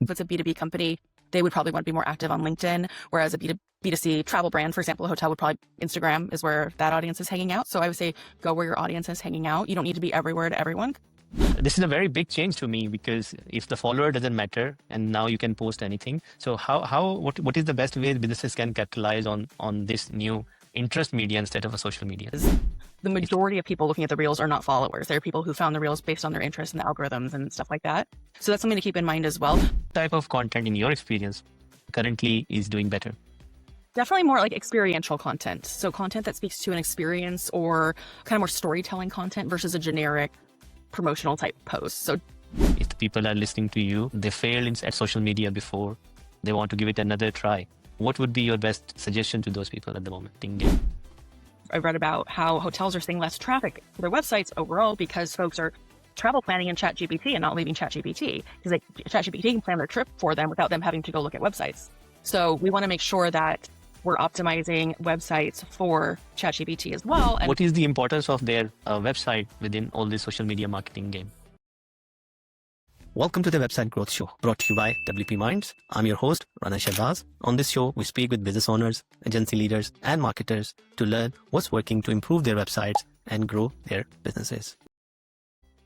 If it's a B2B company, they would probably want to be more active on LinkedIn, whereas a B2C travel brand, for example, a hotel would probably, Instagram is where that audience is hanging out. So I would say go where your audience is hanging out. You don't need to be everywhere to everyone. This is a very big change to me because if the follower doesn't matter and now you can post anything. So what is the best way businesses can capitalize on this new interest media instead of a social media? The majority of people looking at the reels are not followers. They're people who found the reels based on their interests and the algorithms and stuff like that. So that's something to keep in mind as well. What type of content in your experience currently is doing better? Definitely more like experiential content. So content that speaks to an experience or kind of more storytelling content versus a generic promotional type post. So if the people are listening to you, they failed at social media before, they want to give it another try. What would be your best suggestion to those people at the moment? I read about how hotels are seeing less traffic to their websites overall because folks are travel planning in ChatGPT and not leaving ChatGPT because ChatGPT can plan their trip for them without them having to go look at websites. So we want to make sure that we're optimizing websites for ChatGPT as well. And what is the importance of their website within all this social media marketing game? Welcome to the Website Growth Show, brought to you by WP Minds. I'm your host, Rana Shahbaz. On this show, we speak with business owners, agency leaders, and marketers to learn what's working to improve their websites and grow their businesses.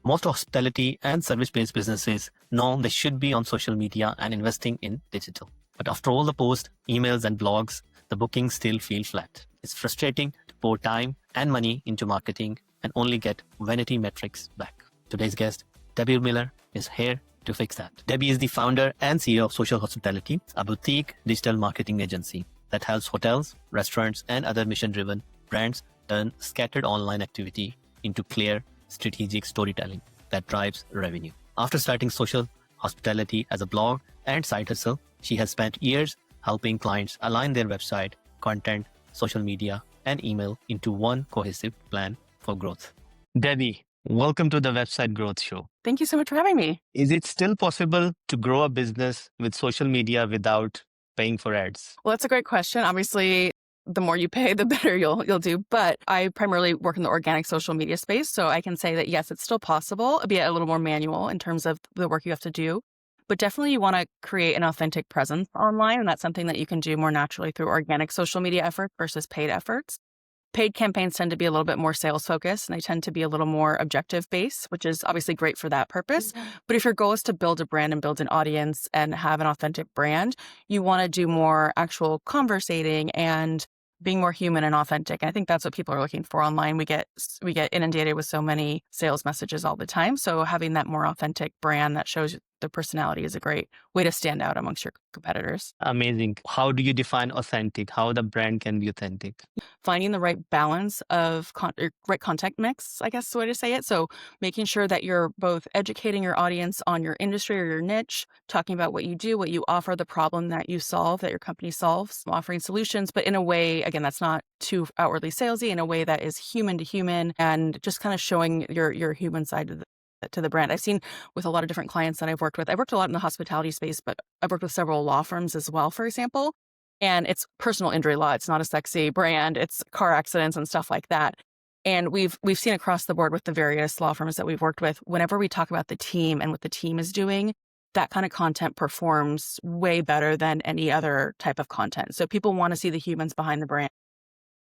Most hospitality and service-based businesses know they should be on social media and investing in digital. But after all the posts, emails, and blogs, the bookings still feel flat. It's frustrating to pour time and money into marketing and only get vanity metrics back. Today's guest, Debbie Miller, is here to fix that. Debbie is the founder and CEO of Social Hospitality, a boutique digital marketing agency that helps hotels, restaurants, and other mission-driven brands turn scattered online activity into clear, strategic storytelling that drives revenue. After starting Social Hospitality as a blog and side hustle, she has spent years helping clients align their website, content, social media, and email into one cohesive plan for growth. Debbie, welcome to the Website Growth Show. Thank you so much for having me. Is it still possible to grow a business with social media without paying for ads? Well, that's a great question. Obviously, the more you pay, the better you'll do. But I primarily work in the organic social media space. So I can say that, yes, it's still possible, be a little more manual in terms of the work you have to do. But definitely you want to create an authentic presence online. And that's something that you can do more naturally through organic social media efforts versus paid efforts. Paid campaigns tend to be a little bit more sales focused and they tend to be a little more objective based, which is obviously great for that purpose. Mm-hmm. But if your goal is to build a brand and build an audience and have an authentic brand, you want to do more actual conversating and being more human and authentic. And I think that's what people are looking for online. We get inundated with so many sales messages all the time. So having that more authentic brand that shows the personality is a great way to stand out amongst your competitors. Amazing. How do you define authentic? How the brand can be authentic? Finding the right balance of right content mix, I guess is the way to say it. So making sure that you're both educating your audience on your industry or your niche, talking about what you do, what you offer, the problem that you solve, that your company solves, offering solutions, but in a way, again, that's not too outwardly salesy, in a way that is human to human and just kind of showing your human side to the brand. I've seen with a lot of different clients that I've worked with. I've worked a lot in the hospitality space, but I've worked with several law firms as well, for example. And it's personal injury law. It's not a sexy brand. It's car accidents and stuff like that. And we've seen across the board with the various law firms that we've worked with, whenever we talk about the team and what the team is doing, that kind of content performs way better than any other type of content. So people want to see the humans behind the brand,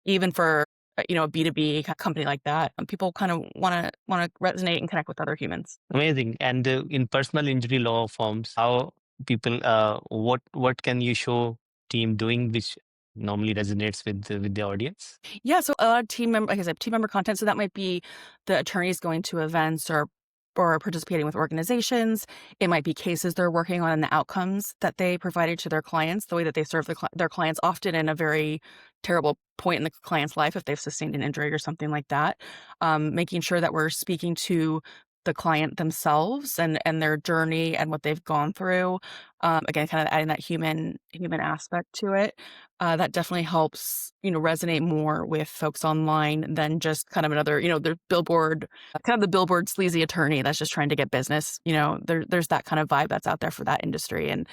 even for a B2B company like that. People kind of want to resonate and connect with other humans. Amazing. And in personal injury law firms, how people, what can you show team doing which normally resonates with the audience? Yeah, so a lot of team member, like I said, team member content. So that might be the attorneys going to events or participating with organizations. It might be cases they're working on and the outcomes that they provided to their clients, the way that they serve their clients, often in a very terrible point in the client's life if they've sustained an injury or something like that. Making sure that we're speaking to the client themselves and their journey and what they've gone through. Again, kind of adding that human aspect to it. That definitely helps, resonate more with folks online than just kind of another, the billboard, kind of the billboard sleazy attorney that's just trying to get business. There's that kind of vibe that's out there for that industry. And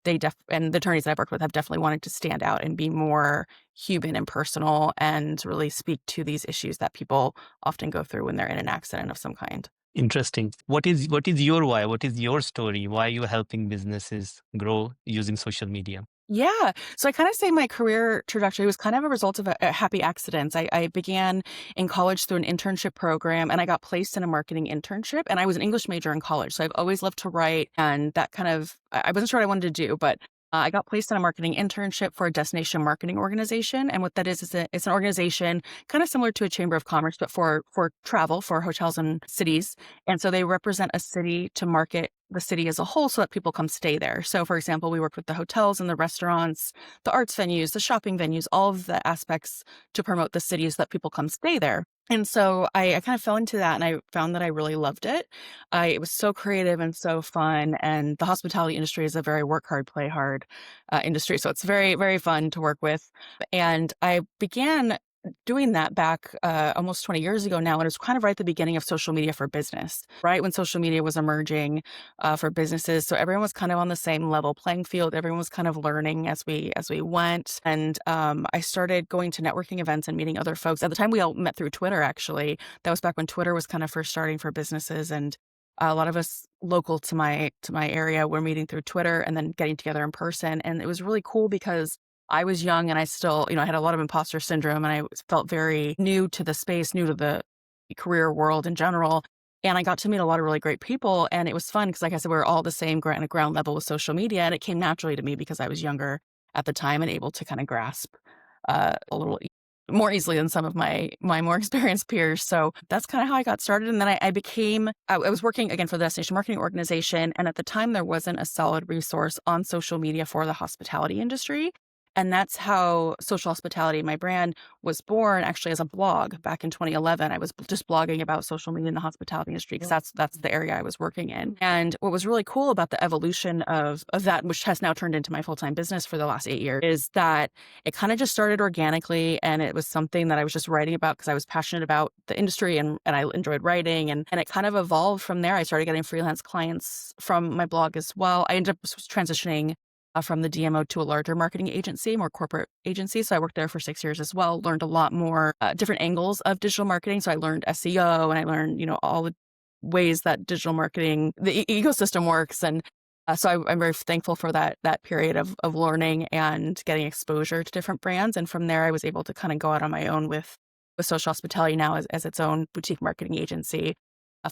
and the attorneys that I've worked with have definitely wanted to stand out and be more human and personal and really speak to these issues that people often go through when they're in an accident of some kind. Interesting. What is your why? What is your story? Why are you helping businesses grow using social media? Yeah. So I kind of say my career trajectory was kind of a result of a happy accidents. I began in college through an internship program and I got placed in a marketing internship and I was an English major in college. So I've always loved to write and that kind of, I wasn't sure what I wanted to do, but I got placed in a marketing internship for a destination marketing organization. And what that is it's an organization kind of similar to a chamber of commerce, but for travel, for hotels and cities. And so they represent a city to market the city as a whole so that people come stay there. So, for example, we worked with the hotels and the restaurants, the arts venues, the shopping venues, all of the aspects to promote the city so that people come stay there. And so I kind of fell into that and I found that I really loved it. It was so creative and so fun. And the hospitality industry is a very work hard, play hard industry. So it's very, very fun to work with. And I began doing that back almost 20 years ago now. And it was kind of right at the beginning of social media for business, right? When social media was emerging for businesses. So everyone was kind of on the same level playing field. Everyone was kind of learning as we went. And I started going to networking events and meeting other folks. At the time, we all met through Twitter, actually. That was back when Twitter was kind of first starting for businesses. And a lot of us local to my area were meeting through Twitter and then getting together in person. And it was really cool because I was young and I still, I had a lot of imposter syndrome and I felt very new to the space, new to the career world in general. And I got to meet a lot of really great people. And it was fun because, like I said, we were all the same ground level with social media. And it came naturally to me because I was younger at the time and able to kind of grasp a little more easily than some of my more experienced peers. So that's kind of how I got started. And then I was working again for the destination marketing organization. And at the time, there wasn't a solid resource on social media for the hospitality industry. And that's how Social Hospitality, my brand, was born actually as a blog back in 2011. I was just blogging about social media in the hospitality industry because that's the area I was working in. And what was really cool about the evolution of that, which has now turned into my full-time business for the last 8 years, is that it kind of just started organically. And it was something that I was just writing about because I was passionate about the industry and I enjoyed writing. And it kind of evolved from there. I started getting freelance clients from my blog as well. I ended up transitioning from the DMO to a larger marketing agency, more corporate agency. So I worked there for 6 years as well, learned a lot more different angles of digital marketing. So I learned SEO and I learned, all the ways that digital marketing, the ecosystem works. And so I'm very thankful for that period of learning and getting exposure to different brands. And from there, I was able to kind of go out on my own with Social Hospitality now as its own boutique marketing agency.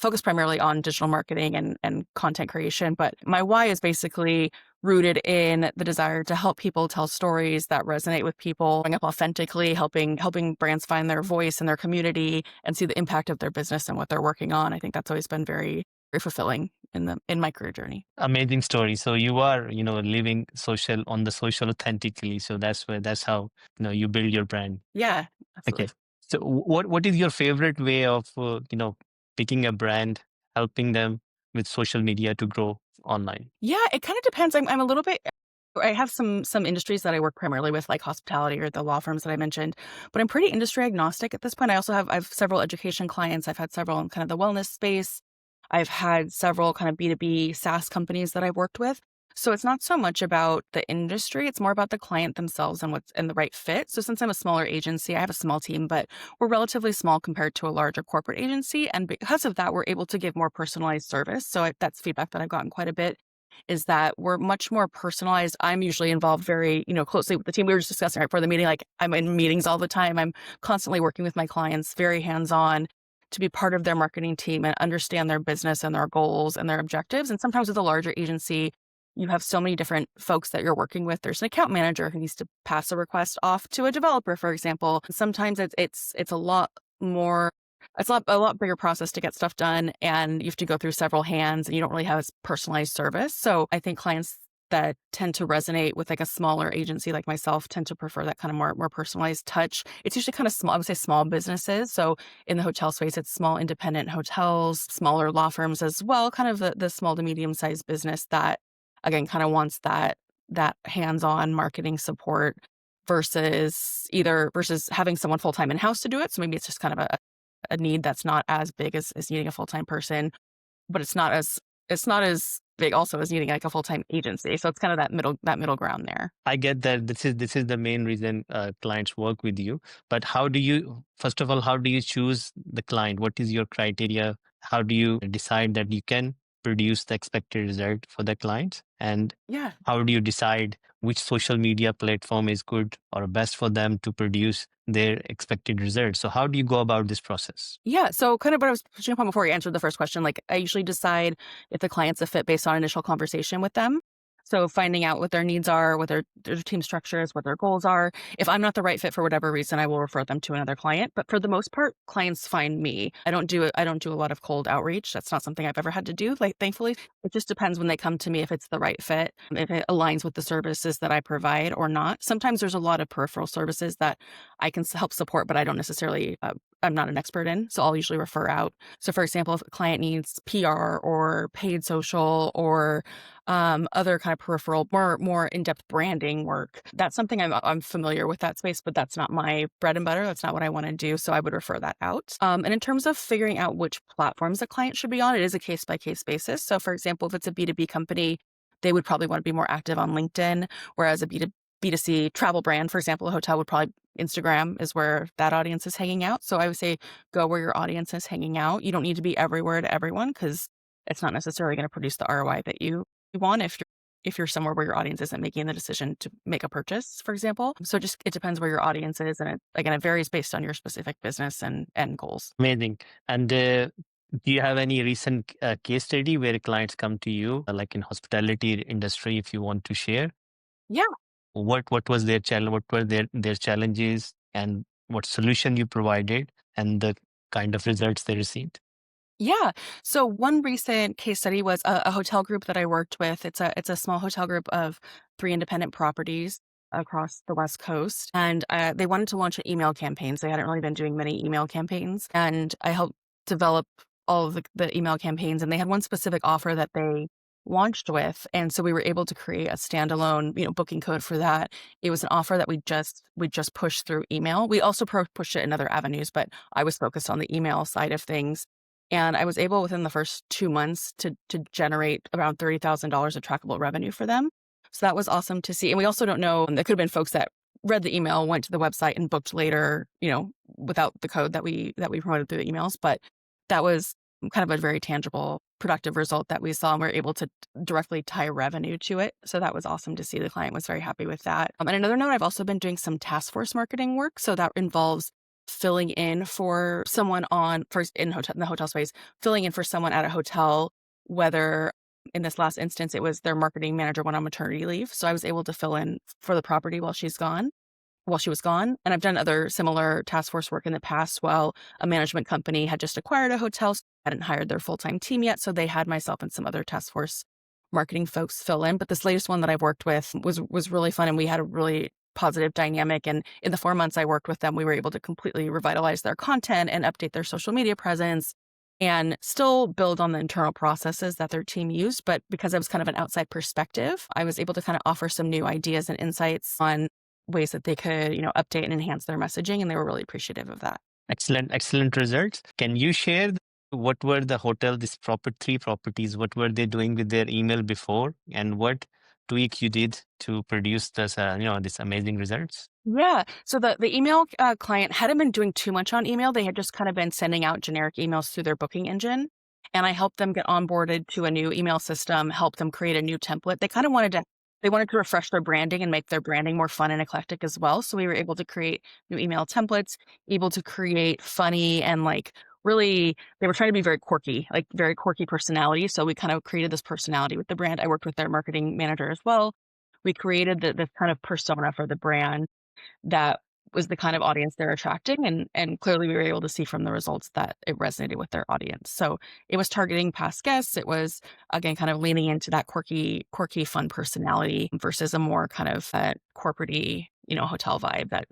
Focused primarily on digital marketing and content creation. But my why is basically rooted in the desire to help people tell stories that resonate with people, showing up authentically, helping brands find their voice in their community and see the impact of their business and what they're working on. I think that's always been very, very fulfilling in my career journey. Amazing story. So you are, living on the social authentically. So that's how, you build your brand. Yeah, Okay. absolutely. So what is your favorite way of, picking a brand, helping them with social media to grow online? Yeah, it kind of depends. I'm a little bit. I have some industries that I work primarily with, like hospitality or the law firms that I mentioned, but I'm pretty industry agnostic at this point. I have several education clients. I've had several in kind of the wellness space. I've had several kind of B2B SaaS companies that I've worked with. So it's not so much about the industry, it's more about the client themselves and what's in the right fit. So since I'm a smaller agency, I have a small team, but we're relatively small compared to a larger corporate agency. And because of that, we're able to give more personalized service. So that's feedback that I've gotten quite a bit is that we're much more personalized. I'm usually involved very, closely with the team. We were just discussing right before the meeting, like I'm in meetings all the time. I'm constantly working with my clients, very hands-on to be part of their marketing team and understand their business and their goals and their objectives. And sometimes with a larger agency, you have so many different folks that you're working with. There's an account manager who needs to pass a request off to a developer, for example. Sometimes it's a lot more. It's a lot bigger process to get stuff done, and you have to go through several hands, and you don't really have a personalized service. So I think clients that tend to resonate with like a smaller agency like myself tend to prefer that kind of more personalized touch. It's usually kind of small, I would say small businesses. So in the hotel space, it's small independent hotels, smaller law firms as well, kind of the small to medium sized business that again kind of wants that hands-on marketing support versus having someone full-time in-house to do it. So maybe it's just kind of a need that's not as big as needing a full-time person, but it's not as big also as needing like a full-time agency. So it's kind of that middle ground there. I get that this is the main reason clients work with you. But first of all, how do you choose the client? What is your criteria? How do you decide that you can produce the expected result for the clients? And Yeah. how do you decide which social media platform is good or best for them to produce their expected results? So how do you go about this process? Yeah. So kind of what I was pushing upon before you answered the first question, like I usually decide if the client's a fit based on initial conversation with them. So finding out what their needs are, what their team structure is, what their goals are. If I'm not the right fit for whatever reason, I will refer them to another client. But for the most part, clients find me. I don't do a lot of cold outreach. That's not something I've ever had to do, like thankfully. It just depends when they come to me if it's the right fit, if it aligns with the services that I provide or not. Sometimes there's a lot of peripheral services that I can help support, but I don't necessarily I'm not an expert in, so I'll usually refer out. So, for example, if a client needs PR or paid social or other kind of peripheral, more in depth branding work, that's something I'm familiar with that space, but that's not my bread and butter. That's not what I want to do. So I would refer that out. And in terms of figuring out which platforms a client should be on, it is a case by case basis. So, for example, if it's a B2B company, they would probably want to be more active on LinkedIn, whereas a B2C travel brand, for example, a hotel would probably Instagram is where that audience is hanging out. So I would say go where your audience is hanging out. You don't need to be everywhere to everyone because it's not necessarily going to produce the ROI that you want if you're somewhere where your audience isn't making the decision to make a purchase, for example. So just it depends where your audience is, and it varies based on your specific business and goals. Amazing. And do you have any recent case study where clients come to you, like in hospitality industry, if you want to share? Yeah. What was their challenge? What were their challenges, and what solution you provided, and the kind of results they received? Yeah. So one recent case study was a hotel group that I worked with. It's a small hotel group of 3 independent properties across the West Coast, and they wanted to launch an email campaigns. They hadn't really been doing many email campaigns, and I helped develop all of the email campaigns. And they had one specific offer that they launched with, and so we were able to create a standalone, booking code for that. It was an offer that we just pushed through email. We also pushed it in other avenues, but I was focused on the email side of things. And I was able within the first 2 months to generate around $30,000 of trackable revenue for them. So that was awesome to see. And we also don't know, there could have been folks that read the email, went to the website and booked later, without the code that we promoted through the emails. But that was kind of a very tangible, productive result that we saw, and we are able to directly tie revenue to it. So that was awesome to see. The client was very happy with that. And another note, I've also been doing some task force marketing work. So that involves filling in for someone in the hotel space, filling in for someone at a hotel, whether in this last instance, it was their marketing manager went on maternity leave. So I was able to fill in for the property while she was gone. And I've done other similar task force work in the past while a management company had just acquired a hotel, so hadn't hired their full-time team yet. So they had myself and some other task force marketing folks fill in. But this latest one that I've worked with was really fun, and we had a really positive dynamic. And in the 4 months I worked with them, we were able to completely revitalize their content and update their social media presence and still build on the internal processes that their team used. But because I was kind of an outside perspective, I was able to kind of offer some new ideas and insights on ways that they could, update and enhance their messaging. And they were really appreciative of that. Excellent, excellent results. Can you share what were the hotel, this three properties, what were they doing with their email before, and what tweak you did to produce this, this amazing results? Yeah. So the email client hadn't been doing too much on email. They had just kind of been sending out generic emails through their booking engine. And I helped them get onboarded to a new email system, helped them create a new template. They wanted to refresh their branding and make their branding more fun and eclectic as well. So we were able to create new email templates, able to create funny and really, they were trying to be very quirky, like very quirky personality. So we kind of created this personality with the brand. I worked with their marketing manager as well. We created this kind of persona for the brand that was the kind of audience they're attracting. And clearly we were able to see from the results that it resonated with their audience. So it was targeting past guests. It was, again, kind of leaning into that quirky, fun personality versus a more kind of corporate-y, hotel vibe that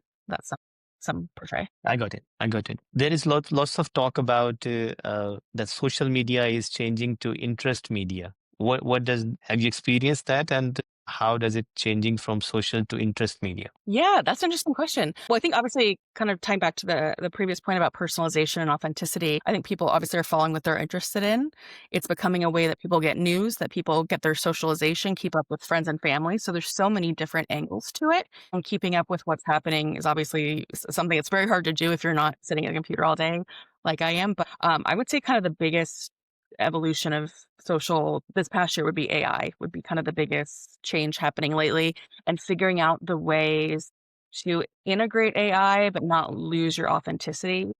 some portray. I got it. I got it. There is lots of talk about that social media is changing to interest media. Have you experienced that, and how does it changing from social to interest media? Yeah, that's an interesting question. Well, I think obviously kind of tying back to the previous point about personalization and authenticity, I think people obviously are following what they're interested in. It's becoming a way that people get news, that people get their socialization, keep up with friends and family. So there's so many different angles to it. And keeping up with what's happening is obviously something that's very hard to do if you're not sitting at a computer all day. like I am. But I would say kind of the biggest evolution of social this past year would be AI, would be kind of the biggest change happening lately, and figuring out the ways to integrate AI, but not lose your authenticity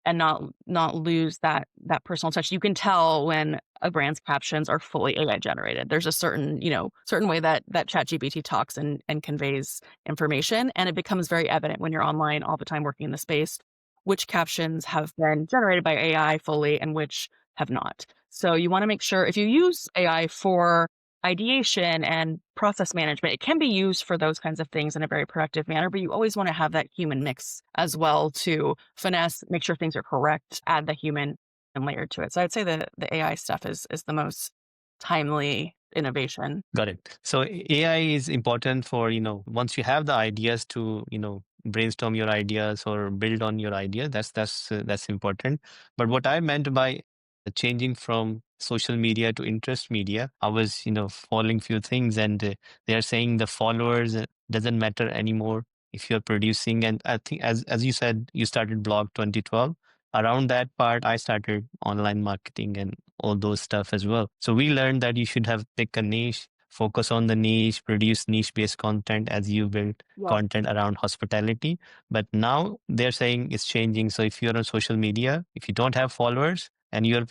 and not lose that personal touch. You can tell when a brand's captions are fully AI generated. There's a certain, certain way that ChatGPT talks and conveys information, and it becomes very evident when you're online all the time working in the space, which captions have been generated by AI fully and which have not. So you want to make sure if you use AI for ideation and process management, it can be used for those kinds of things in a very productive manner, but you always want to have that human mix as well to finesse, make sure things are correct, add the human and layer to it. So I'd say the AI stuff is the most timely innovation. Got it. So AI is important for, once you have the ideas to, brainstorm your ideas or build on your ideas, that's important. But what I meant by changing from social media to interest media, I was, following few things, and they are saying the followers doesn't matter anymore if you're producing. And I think, as you said, you started blog 2012. Around that part, I started online marketing and all those stuff as well. So we learned that you should have pick a niche, focus on the niche, produce niche based content as you build Yeah. content around hospitality. But now they're saying it's changing. So if you're on social media, if you don't have followers and you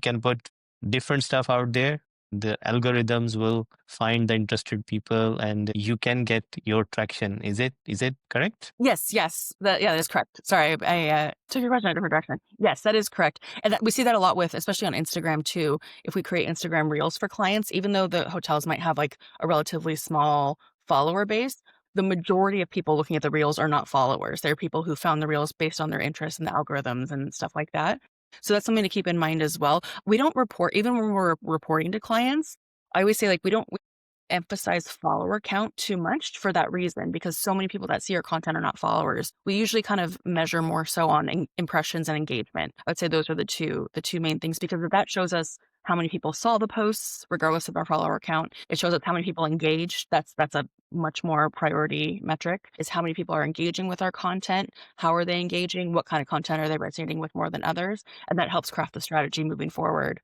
can put different stuff out there. The algorithms will find the interested people and you can get your traction. Is it correct? Yes, yes. That is correct. Sorry, I took your question in a different direction. Yes, that is correct. And we see that a lot with, especially on Instagram too. If we create Instagram reels for clients, even though the hotels might have like a relatively small follower base, the majority of people looking at the reels are not followers. They're people who found the reels based on their interests and the algorithms and stuff like that. So that's something to keep in mind as well. We don't report, even when we're reporting to clients, I always say like we don't emphasize follower count too much for that reason, because so many people that see our content are not followers. We usually kind of measure more so on impressions and engagement. I would say those are the two main things, because that shows us how many people saw the posts regardless of our follower count. It shows us how many people engaged. That's a much more priority metric, is how many people are engaging with our content. How are they engaging? What kind of content are they resonating with more than others? And that helps craft the strategy moving forward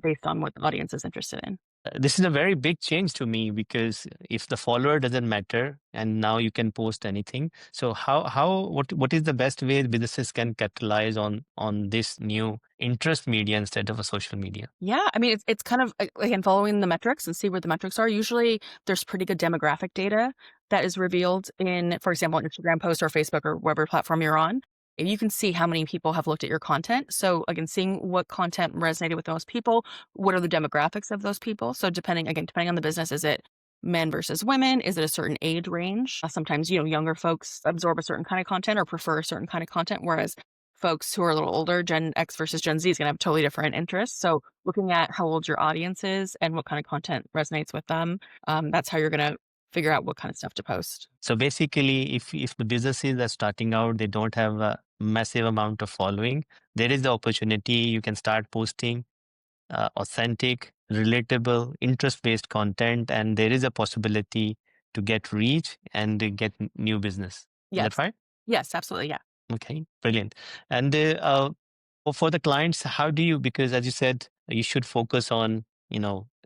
based on what the audience is interested in. This is a very big change to me because if the follower doesn't matter and now you can post anything. So what is the best way businesses can capitalize on this new interest media instead of a social media? Yeah, I mean, it's kind of again following the metrics and see where the metrics are. Usually, there's pretty good demographic data that is revealed in, for example, an Instagram post or Facebook or whatever platform you're on. And you can see how many people have looked at your content. So again, seeing what content resonated with those people, what are the demographics of those people? So depending on the business, is it men versus women? Is it a certain age range? Sometimes, younger folks absorb a certain kind of content or prefer a certain kind of content, whereas folks who are a little older, Gen X versus Gen Z, is going to have totally different interests. So looking at how old your audience is and what kind of content resonates with them, that's how you're going to figure out what kind of stuff to post. So basically, if the businesses are starting out, they don't have a massive amount of following, there is the opportunity you can start posting authentic, relatable, interest-based content, and there is a possibility to get reach and get new business. Is that Yes. right? Yes, absolutely. Yeah. Okay, brilliant. And for the clients, how do you, because as you said, you should focus on,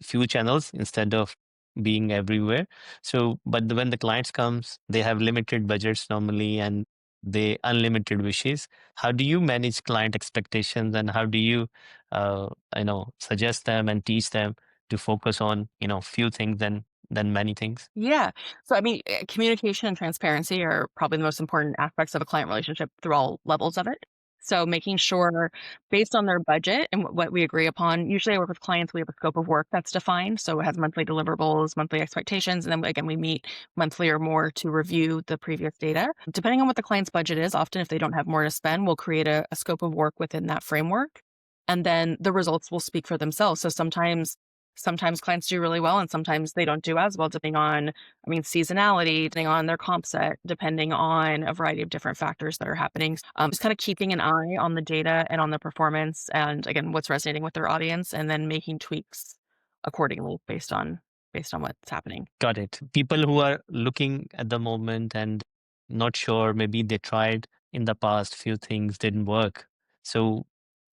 few channels instead of being everywhere. So, but when the clients comes, they have limited budgets normally and they unlimited wishes. How do you manage client expectations and how do you, suggest them and teach them to focus on, few things than many things? Yeah. So, I mean, communication and transparency are probably the most important aspects of a client relationship through all levels of it. So, making sure based on their budget and what we agree upon, usually I work with clients, we have a scope of work that's defined. So, it has monthly deliverables, monthly expectations. And then again, we meet monthly or more to review the previous data. Depending on what the client's budget is, often if they don't have more to spend, we'll create a scope of work within that framework. And then the results will speak for themselves. So, sometimes clients do really well and sometimes they don't do as well, depending on, I mean, seasonality, depending on their comp set, depending on a variety of different factors that are happening. Just kind of keeping an eye on the data and on the performance and again, what's resonating with their audience and then making tweaks accordingly based on what's happening. Got it. People who are looking at the moment and not sure, maybe they tried in the past, few things didn't work. So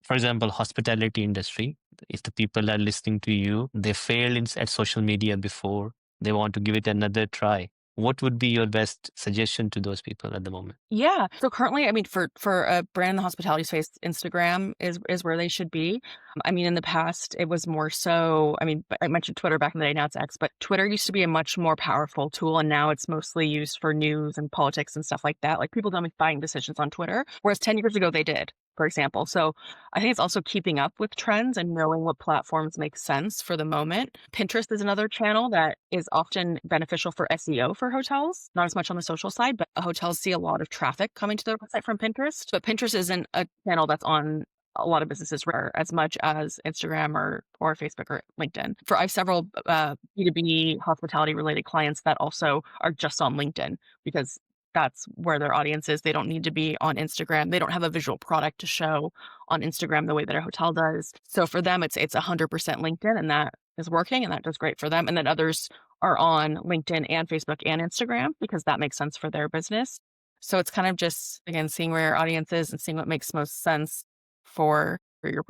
For example, hospitality industry, if the people are listening to you, they failed at social media before, they want to give it another try. What would be your best suggestion to those people at the moment? Yeah. So currently, I mean, for a brand in the hospitality space, Instagram is where they should be. I mean, in the past, it was more so. I mean, I mentioned Twitter back in the day. Now it's X, but Twitter used to be a much more powerful tool, and now it's mostly used for news and politics and stuff like that. Like people don't make buying decisions on Twitter, whereas 10 years ago they did. For example, so I think it's also keeping up with trends and knowing what platforms make sense for the moment. Pinterest is another channel that is often beneficial for SEO for hotels, not as much on the social side, but hotels see a lot of traffic coming to their website from Pinterest. But Pinterest isn't a channel that's on a lot of businesses as much as Instagram or Facebook or LinkedIn. I have several B2B hospitality related clients that also are just on LinkedIn because that's where their audience is. They don't need to be on Instagram. They don't have a visual product to show on Instagram the way that a hotel does. So for them, it's 100% LinkedIn, and that is working, and that does great for them. And then others are on LinkedIn and Facebook and Instagram because that makes sense for their business. So it's kind of just, again, seeing where your audience is and seeing what makes most sense for your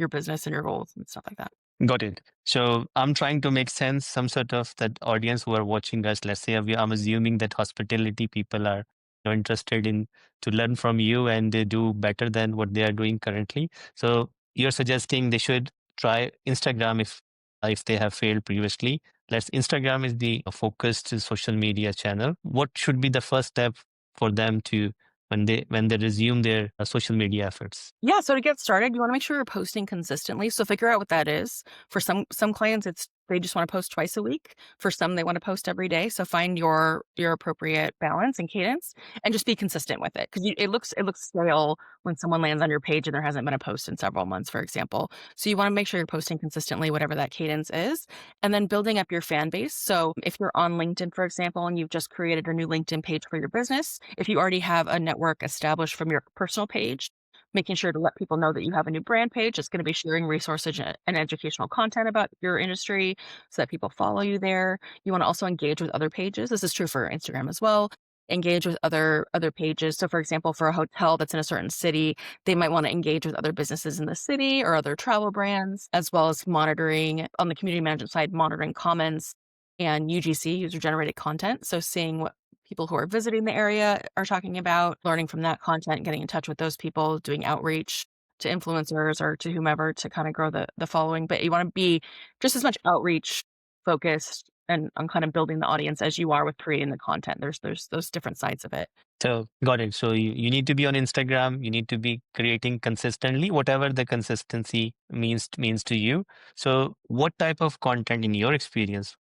business and your goals and stuff like that. Got it. So I'm trying to make sense, some sort of that audience who are watching us. Let's say I'm assuming that hospitality people are interested in to learn from you and they do better than what they are doing currently. So you're suggesting they should try Instagram if they have failed previously. Let's Instagram is the focused social media channel. What should be the first step for them to when they resume their social media efforts? Yeah, so to get started, you wanna make sure you're posting consistently, so figure out what that is. For some clients, it's they just wanna post twice a week. For some, they wanna post every day, so find your appropriate balance and cadence, and just be consistent with it, 'cause it looks stale when someone lands on your page and there hasn't been a post in several months, for example. So you wanna make sure you're posting consistently, whatever that cadence is, and then building up your fan base. So if you're on LinkedIn, for example, and you've just created a new LinkedIn page for your business, if you already have a network established from your personal page, making sure to let people know that you have a new brand page that's going to be sharing resources and educational content about your industry so that people follow you there. You want to also engage with other pages. This is true for Instagram as well. Engage with other pages. So for example, for a hotel that's in a certain city, they might want to engage with other businesses in the city or other travel brands, as well as monitoring on the community management side, monitoring comments and UGC, user generated content. So seeing what people who are visiting the area are talking about, learning from that content, getting in touch with those people, doing outreach to influencers or to whomever to kind of grow the following. But you want to be just as much outreach focused and on kind of building the audience as you are with creating the content. There's those different sides of it. So got it. So you need to be on Instagram. You need to be creating consistently, whatever the consistency means to you. So what type of content, in your experience,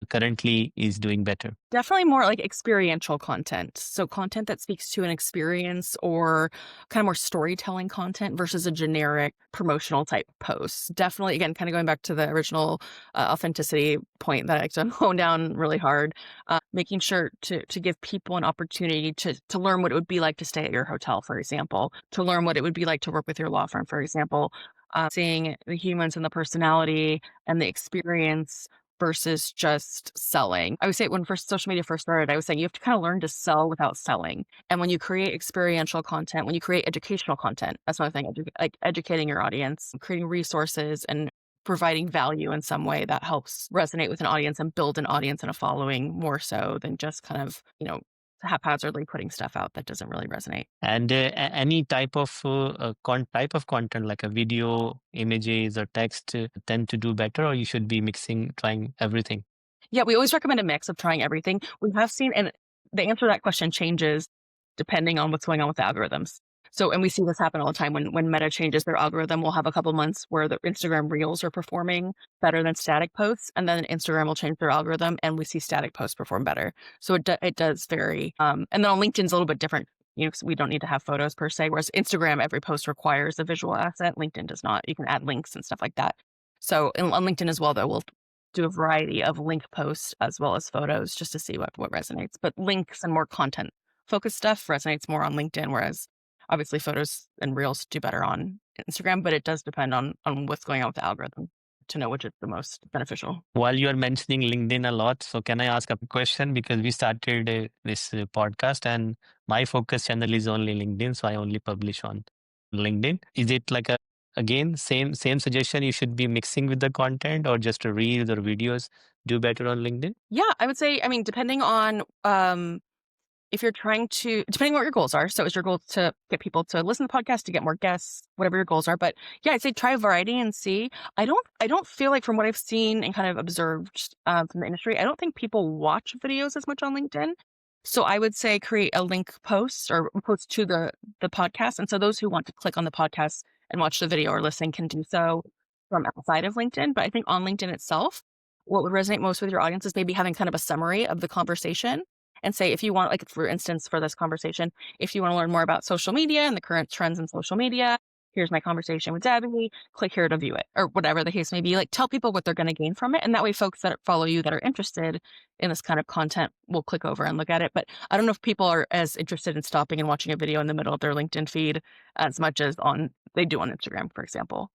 currently is doing better? Definitely more like experiential content. So content that speaks to an experience or kind of more storytelling content versus a generic promotional type post. Definitely, again, kind of going back to the original authenticity point that I like to hone down really hard, making sure to give people an opportunity to learn what it would be like to stay at your hotel, for example, to learn what it would be like to work with your law firm, for example, seeing the humans and the personality and the experience versus just selling. I would say when first social media first started, I was saying you have to kind of learn to sell without selling. And when you create experiential content, when you create educational content, that's another thing, like educating your audience, creating resources and providing value in some way that helps resonate with an audience and build an audience and a following more so than just kind of, haphazardly putting stuff out that doesn't really resonate. And any type of type of content like a video, images, or text tend to do better, or you should be mixing, trying everything. Yeah, we always recommend a mix of trying everything. We have seen, and the answer to that question changes depending on what's going on with the algorithms. So, and we see this happen all the time when Meta changes their algorithm, we'll have a couple months where the Instagram Reels are performing better than static posts, and then Instagram will change their algorithm, and we see static posts perform better. So it does vary. And then on LinkedIn's a little bit different. 'Cause we don't need to have photos per se, whereas Instagram, every post requires a visual asset. LinkedIn does not. You can add links and stuff like that. So on LinkedIn as well, though, we'll do a variety of link posts as well as photos just to see what resonates. But links and more content focused stuff resonates more on LinkedIn, whereas obviously photos and reels do better on Instagram, but it does depend on what's going on with the algorithm to know which is the most beneficial. While you are mentioning LinkedIn a lot, so can I ask a question? Because we started this podcast, and my focus channel is only LinkedIn, so I only publish on LinkedIn? Is it like a again same suggestion you should be mixing with the content or just a reels or videos do better on LinkedIn? Yeah, I would say, I mean, depending on if you're trying to, depending on what your goals are. So is your goal to get people to listen to the podcast, to get more guests, whatever your goals are. But yeah, I'd say try a variety and see. I don't feel like, from what I've seen and kind of observed from the industry, I don't think people watch videos as much on LinkedIn. So I would say create a link post or post to the podcast. And so those who want to click on the podcast and watch the video or listen can do so from outside of LinkedIn. But I think on LinkedIn itself, what would resonate most with your audience is maybe having kind of a summary of the conversation and say, if you want, like, for instance, for this conversation, if you want to learn more about social media and the current trends in social media, here's my conversation with Debbie, click here to view it, or whatever the case may be. Like, tell people what they're going to gain from it. And that way, folks that follow you that are interested in this kind of content will click over and look at it. But I don't know if people are as interested in stopping and watching a video in the middle of their LinkedIn feed as much as they do on Instagram, for example.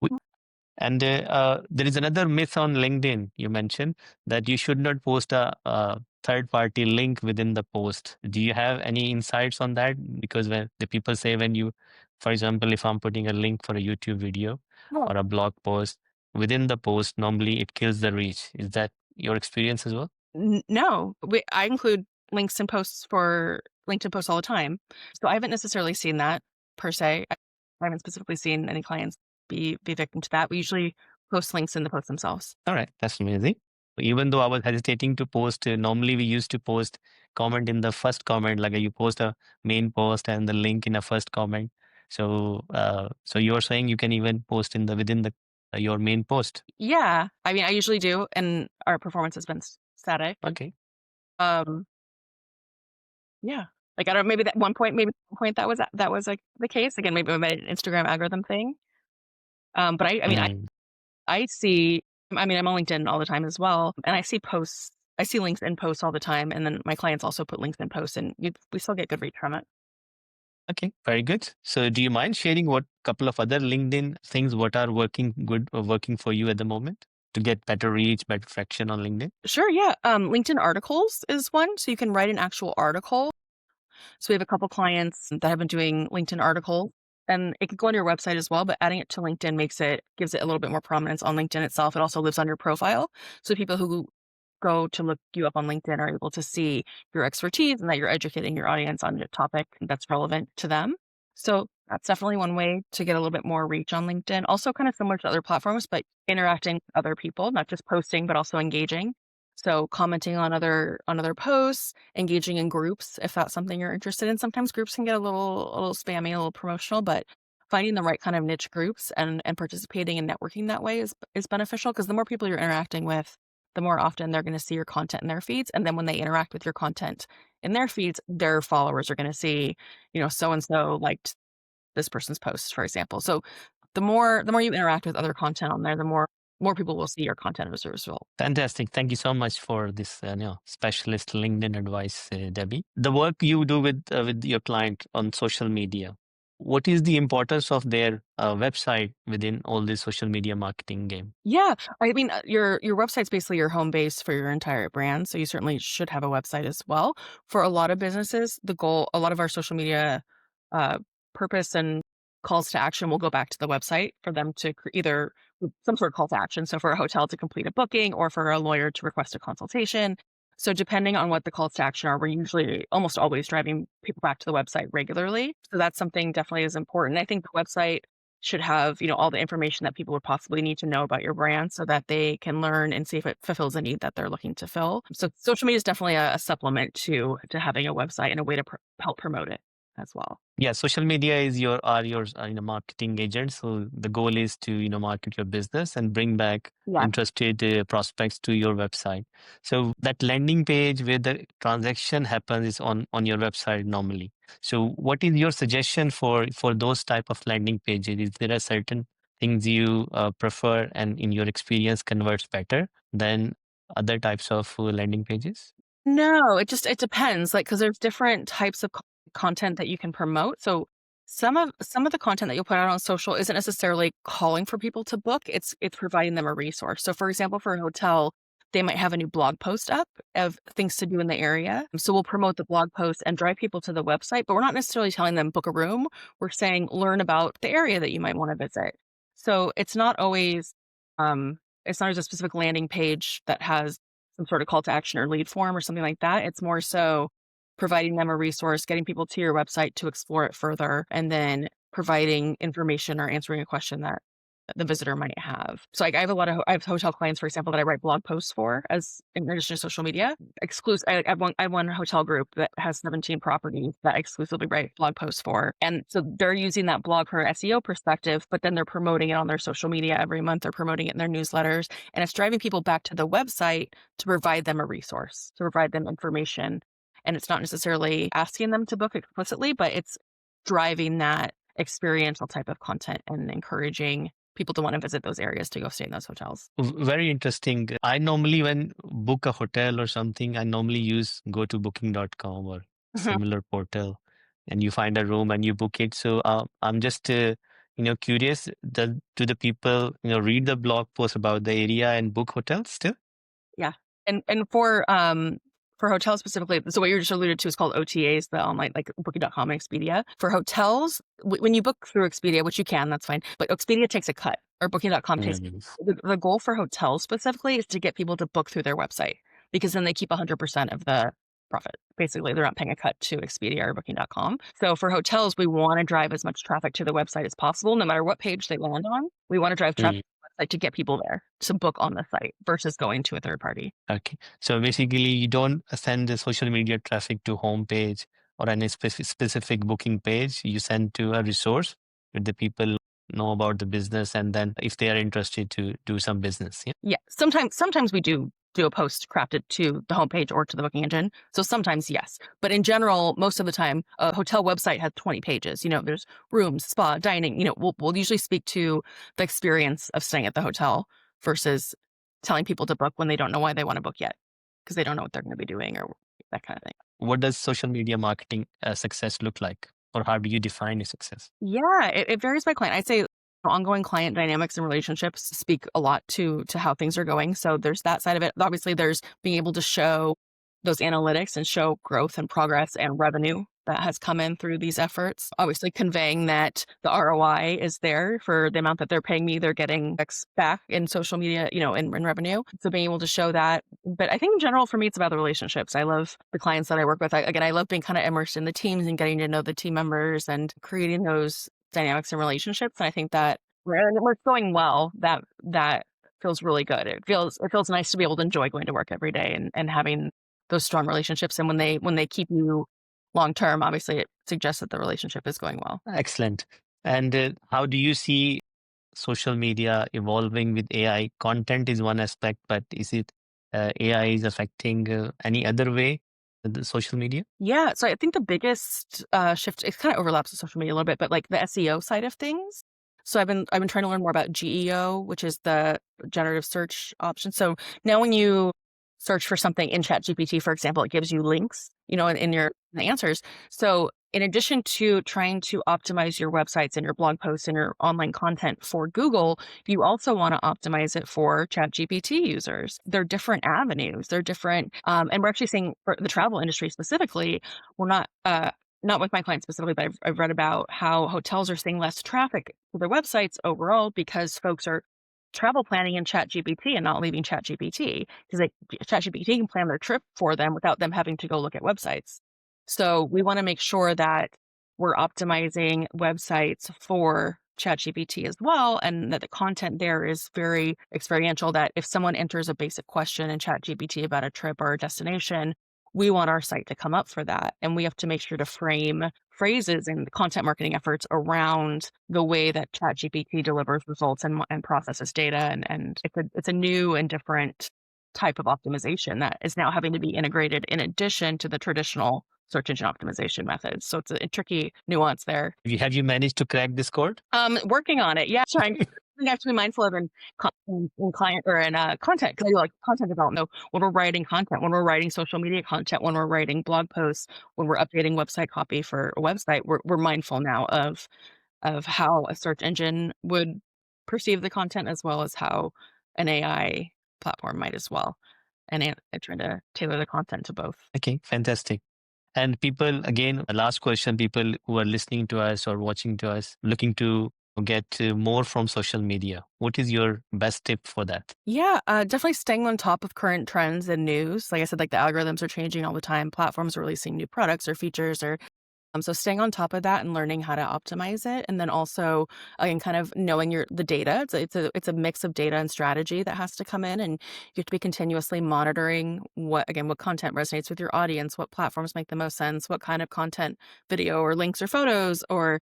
And there is another myth on LinkedIn you mentioned that you should not post a third party link within the post. Do you have any insights on that? Because when the people say when you, for example, if I'm putting a link for a YouTube video No, or a blog post within the post, normally it kills the reach. Is that your experience as well? no, I include links and posts for LinkedIn posts all the time. So I haven't necessarily seen that per se. I haven't specifically seen any clients be victim to that. We usually post links in the posts themselves. All right, that's amazing. Even though I was hesitating to post, normally we used to post comment in the first comment, like you post a main post and the link in a first comment. So you're saying you can even post in the within the your main post. Yeah, I mean, I usually do, and our performance has been static. Okay. Um, yeah, like, I don't, maybe that was like the case again. Maybe my Instagram algorithm thing. But I mean, Mm, I see. I mean, I'm on LinkedIn all the time as well, and I see posts. I see links in posts all the time, and then my clients also put links in posts, and we still get good reach from it. okay, very good. So do you mind sharing what couple of other LinkedIn things what are working good or working for you at the moment to get better reach, better traction on LinkedIn? Sure, yeah. LinkedIn articles is one, so you can write an actual article. So we have a couple clients that have been doing LinkedIn articles, and it could go on your website as well, but adding it to LinkedIn gives it a little bit more prominence on LinkedIn itself. It also lives on your profile. So people who go to look you up on LinkedIn are able to see your expertise and that you're educating your audience on a topic that's relevant to them. So that's definitely one way to get a little bit more reach on LinkedIn. Also kind of similar to other platforms, but interacting with other people, not just posting, but also engaging. So commenting on other posts, engaging in groups if that's something you're interested in. Sometimes groups can get a little spammy, a little promotional, but finding the right kind of niche groups and participating and networking that way is beneficial, because the more people you're interacting with, the more often they're going to see your content in their feeds. And then when they interact with your content in their feeds, their followers are going to see, so and so liked this person's post, for example. So the more you interact with other content on there, the more people will see your content as a result. Fantastic. Thank you so much for this specialist LinkedIn advice, Debbie. The work you do with your client on social media, what is the importance of their website within all this social media marketing game? Yeah, I mean, your website's basically your home base for your entire brand, so you certainly should have a website as well. For a lot of businesses, a lot of our social media uh, purpose and calls to action will go back to the website for them to either some sort of call to action. So for a hotel to complete a booking, or for a lawyer to request a consultation. So depending on what the calls to action are, we're usually almost always driving people back to the website regularly. So that's something definitely is important. I think the website should have, all the information that people would possibly need to know about your brand so that they can learn and see if it fulfills a need that they're looking to fill. So social media is definitely a supplement to having a website and a way to help promote it as well. Yeah, social media is your marketing agent. So the goal is to market your business and bring back Yeah. interested prospects to your website. So that landing page where the transaction happens is on your website normally. So what is your suggestion for those type of landing pages? Is there a certain things you prefer and in your experience converts better than other types of landing pages? No, it depends, like, because there's different types of content that you can promote. So some of the content that you'll put out on social isn't necessarily calling for people to book. It's providing them a resource. So for example, for a hotel, they might have a new blog post up of things to do in the area. So we'll promote the blog post and drive people to the website, but we're not necessarily telling them book a room. We're saying learn about the area that you might want to visit. So it's not always a specific landing page that has some sort of call to action or lead form or something like that. It's more so providing them a resource, getting people to your website to explore it further, and then providing information or answering a question that the visitor might have. So like I have hotel clients, for example, that I write blog posts for as in addition to social media. Exclusive. I have one hotel group that has 17 properties that I exclusively write blog posts for. And so they're using that blog for SEO perspective, but then they're promoting it on their social media every month. They're promoting it in their newsletters, and it's driving people back to the website to provide them a resource, to provide them information. And it's not necessarily asking them to book explicitly, but it's driving that experiential type of content and encouraging people to want to visit those areas to go stay in those hotels. Very interesting. I normally, when book a hotel or something, I normally use go to booking.com or Mhm. similar portal, and you find a room and you book it. So I'm just curious. Do the people read the blog post about the area and book hotels still? Yeah. And for hotels specifically, so what you just alluded to is called OTAs, the online, like Booking.com and Expedia. For hotels, when you book through Expedia, which you can, that's fine, but Expedia takes a cut, or Booking.com takes Mm. the goal for hotels specifically is to get people to book through their website, because then they keep 100% of the profit. Basically, they're not paying a cut to Expedia or Booking.com. So for hotels, we want to drive as much traffic to the website as possible, no matter what page they land on. We want to drive traffic Mm. to the website to get people there to book on the site versus going to a third party. Okay. So basically, you don't send the social media traffic to homepage or any specific booking page. You send to a resource where the people know about the business, and then if they are interested to do some business. Yeah. Yeah, sometimes we do a post crafted to the homepage or to the booking engine. So sometimes yes, but in general, most of the time, a hotel website has 20 pages. There's rooms, spa, dining. We'll usually speak to the experience of staying at the hotel versus telling people to book when they don't know why they want to book yet, because they don't know what they're going to be doing or that kind of thing. What does social media marketing success look like, or how do you define a success? Yeah, it varies by client. I'd say ongoing client dynamics and relationships speak a lot to how things are going. So there's that side of it. Obviously, there's being able to show those analytics and show growth and progress and revenue that has come in through these efforts. Obviously, conveying that the ROI is there for the amount that they're paying me, they're getting X back in social media, in revenue. So being able to show that. But I think in general, for me, it's about the relationships. I love the clients that I work with. I love being kind of immersed in the teams and getting to know the team members and creating those dynamics and relationships. And I think that when it's going well, that feels really good. It feels nice to be able to enjoy going to work every day and having those strong relationships. And when they keep you long term, obviously it suggests that the relationship is going well. Excellent. And how do you see social media evolving with AI? Content is one aspect, but is it AI is affecting any other way the social media? Yeah. So I think the biggest shift, it kind of overlaps with social media a little bit, but like the SEO side of things. So I've been trying to learn more about GEO, which is the generative search option. So now when you search for something in ChatGPT, for example, it gives you links, in your in the answers. So in addition to trying to optimize your websites and your blog posts and your online content for Google, you also want to optimize it for ChatGPT users. They're different avenues. They're different, and we're actually seeing for the travel industry specifically, we're not with my clients specifically, but I've read about how hotels are seeing less traffic to their websites overall because folks are travel planning in ChatGPT and not leaving ChatGPT because ChatGPT can plan their trip for them without them having to go look at websites. So we want to make sure that we're optimizing websites for ChatGPT as well, and that the content there is very experiential. That if someone enters a basic question in ChatGPT about a trip or a destination, we want our site to come up for that. And we have to make sure to frame phrases and content marketing efforts around the way that ChatGPT delivers results and processes data. And it's a new and different type of optimization that is now having to be integrated in addition to the traditional search engine optimization methods. So it's a tricky nuance there. Have you managed to crack this code? Working on it. Yeah. Trying something I have to be mindful of in client or in content, because I do like content development. So when we're writing content, when we're writing social media content, when we're writing blog posts, when we're updating website copy for a website, we're mindful now of how a search engine would perceive the content as well as how an AI platform might as well. and trying to tailor the content to both. Okay, fantastic. And people, again, a last question, people who are listening to us or watching to us, looking to get more from social media, what is your best tip for that? Yeah, definitely staying on top of current trends and news. Like I said, like the algorithms are changing all the time. Platforms are releasing new products or features or so staying on top of that and learning how to optimize it. And then also, again, kind of knowing the data. It's a mix of data and strategy that has to come in. And you have to be continuously monitoring what content resonates with your audience, what platforms make the most sense, what kind of content, video or links or photos or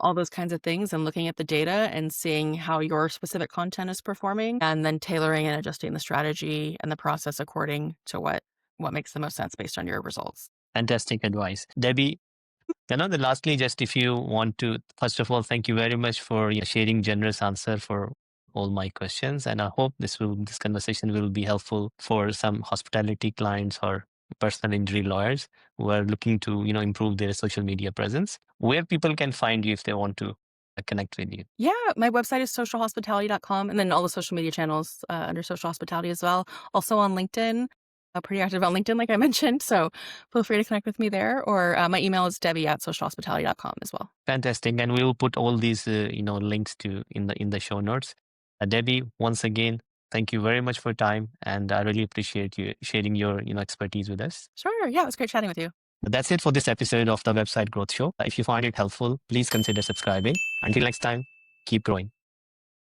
all those kinds of things and looking at the data and seeing how your specific content is performing and then tailoring and adjusting the strategy and the process according to what makes the most sense based on your results. Fantastic advice. Debbie, the lastly, just if you want to, first of all, thank you very much for sharing generous answer for all my questions. And I hope this conversation will be helpful for some hospitality clients or personal injury lawyers who are looking to, improve their social media presence. Where people can find you if they want to connect with you. Yeah, my website is socialhospitality.com and then all the social media channels under social hospitality as well. Also on LinkedIn, pretty active on LinkedIn, like I mentioned. So feel free to connect with me there. Or my email is debbie@socialhospitality.com as well. Fantastic. And we will put all these, links to in the show notes. Debbie, once again, thank you very much for your time. And I really appreciate you sharing your, expertise with us. Sure. Yeah, it was great chatting with you. That's it for this episode of the Website Growth Show. If you find it helpful, please consider subscribing. Until next time, keep growing.